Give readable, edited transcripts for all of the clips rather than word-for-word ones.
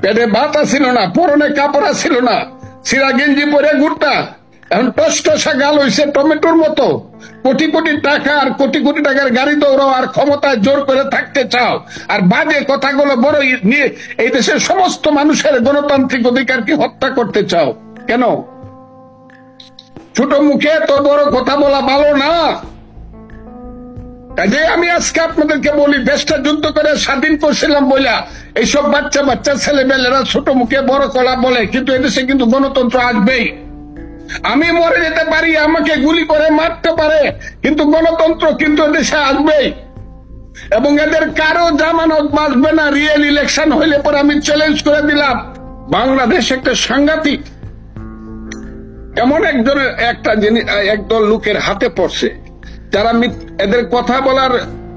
পেটে ভাত আসিল না, পরনে কাপড় আসিল না, সিরা গেঞ্জি পরে ঘুরতা, এখন টসটসা গাল হইছে টমেটোর মতো। কোটি কোটি টাকা আর কোটি কোটি টাকার গাড়ি দৌড়াও আর ক্ষমতায় জোর করে থাকতে চাও, আর বাজে কথাগুলো বড় নিয়ে এই দেশের সমস্ত মানুষের গণতান্ত্রিক অধিকারকে হত্যা করতে চাও কেন? ছোট মুখে তো বড় কথা বলা ভালো না। কাজে আমি আজকে আপনাদেরকে বলি, দেশটা যুদ্ধ করে স্বাধীন করছিলাম বইলা এইসব বাচ্চা বাচ্চা ছেলেমেয়েরা ছোট মুখে বড় কলা বলে, কিন্তু এদেশে কিন্তু গণতন্ত্র আসবেই। আমি মরে যেতে পারি, আমাকে গুলি করে মারতে পারে, কিন্তু গণতন্ত্র কিন্তু এদেশে আসবেই। এবং এদের কারো জামানত বাঁচবে না। রিয়েল ইলেকশন হইলে পরে আমি চ্যালেঞ্জ করে দিলাম, বাংলাদেশ একটা সাংঘাতিক এমন একটা জিনিস একদল লোকের হাতে পড়ছে, যারা এদের কথা বলার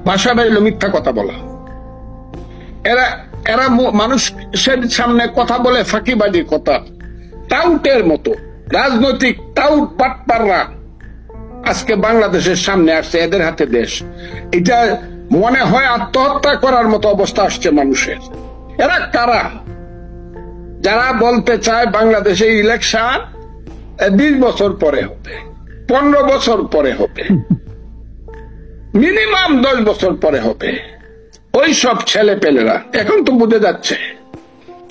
ভাষাটা হইল মিথ্যা কথা বলা। এরা মানুষের সামনে কথা বলে ফাঁকিবাজি কথা, টাউটের মতো রাজনৈতিক টাউট পাটপাররা আজকে বাংলাদেশের সামনে আসছে। এদের হাতে দেশ, এটা মনে হয় আত্মহত্যা করার মতো অবস্থা আসছে মানুষের। এরা কারা? যারা বলতে চায় বাংলাদেশে ইলেকশন 20 বছর পরে হবে, 15 বছর পরে হবে, মিনিমাম 10 বছর পরে হবে। ওই সব ছেলে পেলেরা এখন তো বুঝে যাচ্ছে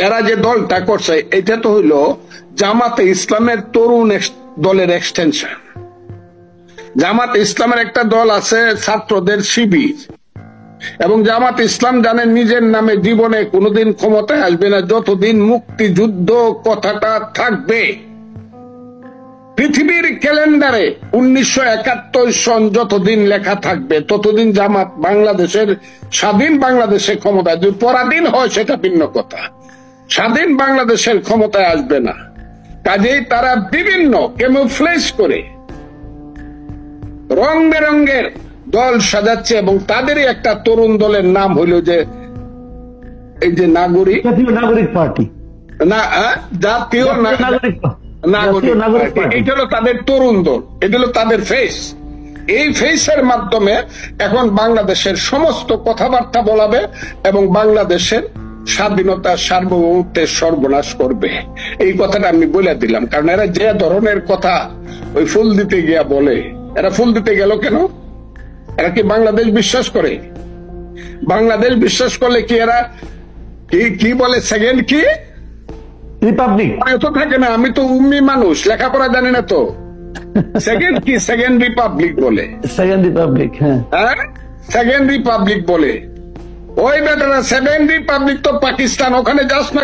এরা যে দলটা করছে এটা তো হইল জামাতে ইসলামের তরুণ দলের এক্সটেনশন। জামাতে ইসলামের একটা দল আছে ছাত্রদের শিবির, এবং জামাত ইসলাম জানেন নিজের নামে জীবনে কোনোদিন ক্ষমতায় আসবে না যতদিন মুক্তিযুদ্ধ কথাটা থাকবে। পৃথিবীর ক্যালেন্ডারে 1971 সন যতদিন লেখা থাকবে ততদিন জামাত বাংলাদেশের স্বাধীন বাংলাদেশের ক্ষমতায়, যদি পরাধীন হয় সেটা ভিন্ন কথা, স্বাধীন বাংলাদেশের ক্ষমতায় আসবে না। কাজেই তারা বিভিন্ন ক্যামোফ্লেজ করে রং বেরঙ্গের দল সাজাচ্ছে, এবং তাদেরই একটা তরুণ দলের নাম হইল যে এই যে নাগরিক পার্টি, না জাতীয় নাগরিক, এটা হলো তাদের তরুণ দল, এটা হলো তাদের ফেস। এই ফেসের মাধ্যমে এখন বাংলাদেশের সমস্ত কথাবার্তা বলাবে এবং বাংলাদেশের স্বাধীনতা সার্বভৌমত্বের সর্বনাশ করবে। এই কথাটা আমি বলে দিলাম, কারণ এরা যে ধরনের কথা ওই ফুল দিতে গিয়া বলে, এরা ফুল দিতে গেল কেন? এরা কি বাংলাদেশ বিশ্বাস করে? বাংলাদেশ বিশ্বাস করলে কি এরা কি বলে সেকেন্ড কি রিপাবলিক তো থাকে না? আমি তো উম্মি মানুষ, লেখাপড়া জানি না তো। সেকেন্ড কি সেকেন্ড রিপাবলিক বলে, সেকেন্ড রিপাবলিক, হ্যাঁ সেকেন্ড রিপাবলিক বলে। ওই বেটারা সেকেন্ড রিপাবলিক তো পাকিস্তান, ওখানে যাস না।